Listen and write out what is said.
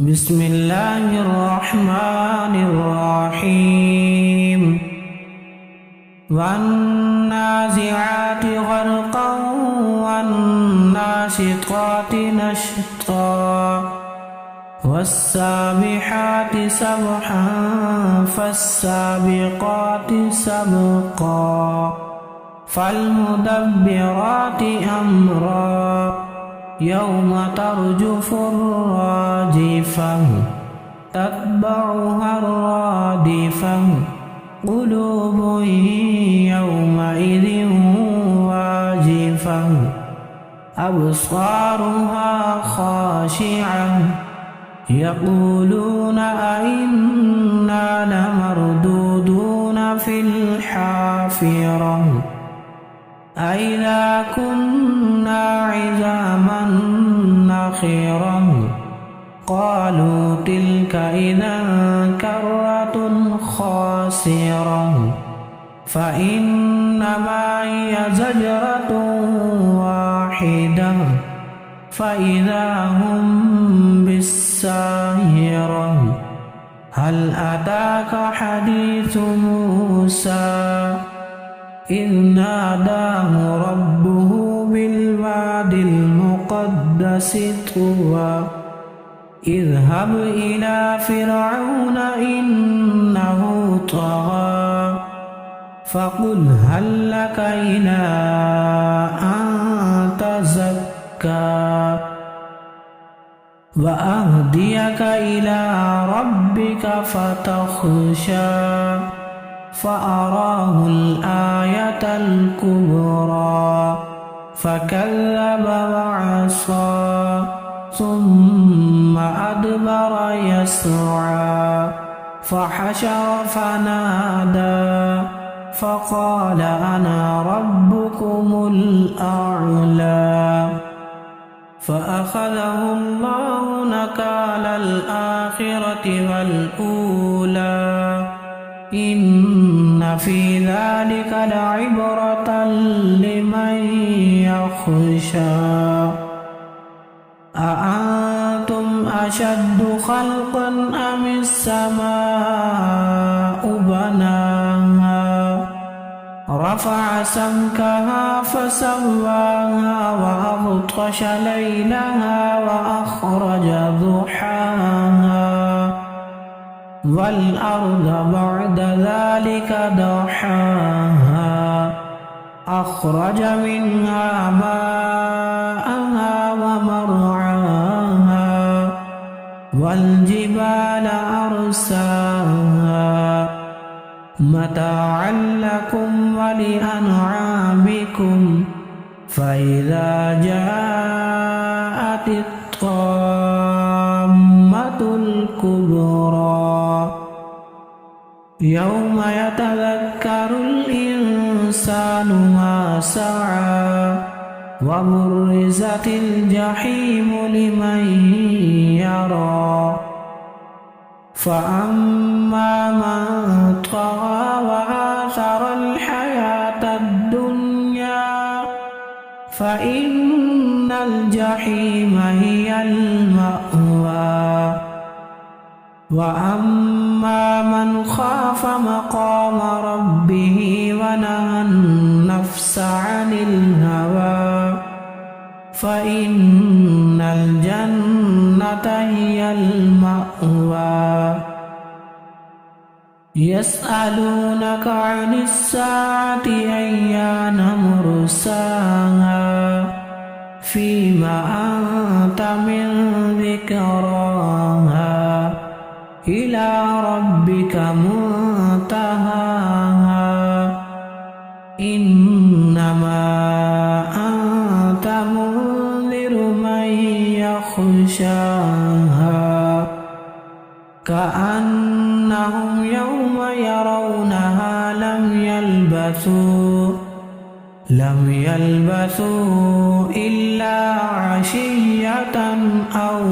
بسم الله الرحمن الرحيم والنازعات غرقا والناشطات نشطا والسابحات سبحا فالسابقات سبقا فالمدبرات أمرا يوم ترجف الراجفة تتبعها الرادفة قلوب يومئذ واجفة أبصارها خاشعة يقولون أئنا لمردودون في الحافرة أئذا كنا عظاما نخرا قالوا تلك إذا كرة خاسرة فإنما هي زجرة واحدة فإذا هم بالساهرة هل أتاك حديث موسى إذ ناداه ربه بالواد المقدس طوى اذهب إلى فرعون إنه طغى فقل هل لك إلى أن تزكى وأهديك إلى ربك فتخشى فأراه الآية الكبرى فكذب وعصى ثم أدبر يسعى فحشر فنادى فقال أنا ربكم الأعلى فأخذه الله نكال الآخرة والأولى إن في ذلك لعبرة لمن يخشى أأنتم أشد خلقا أم السماء بناها رفع سمكها فسواها وأغطش ليلها وأخرج ضحاها والأرض بعد ذلك دحاها أخرج منها ماءها ومرعاها والجبال أرساها متاعا لكم ولأنعامكم فإذا جاءت الطامة الكبرى يوم يتذكر الإنسان ما سعى وبرزت الجحيم لمن يرى فأما من طغى وآثر الحياة الدنيا فإن الجحيم هي المأوى وأما من خاف مقام ربه ونهى النفس عن الهوى فإن الجنة هي المأوى يسألونك عن الساعة أيان مرساها فيما أنت من ذكراها إلى ربك منتهاها إنما أنت منذر من يخشاها كأنهم يوم يرونها لم يلبثوا إلا عشية أو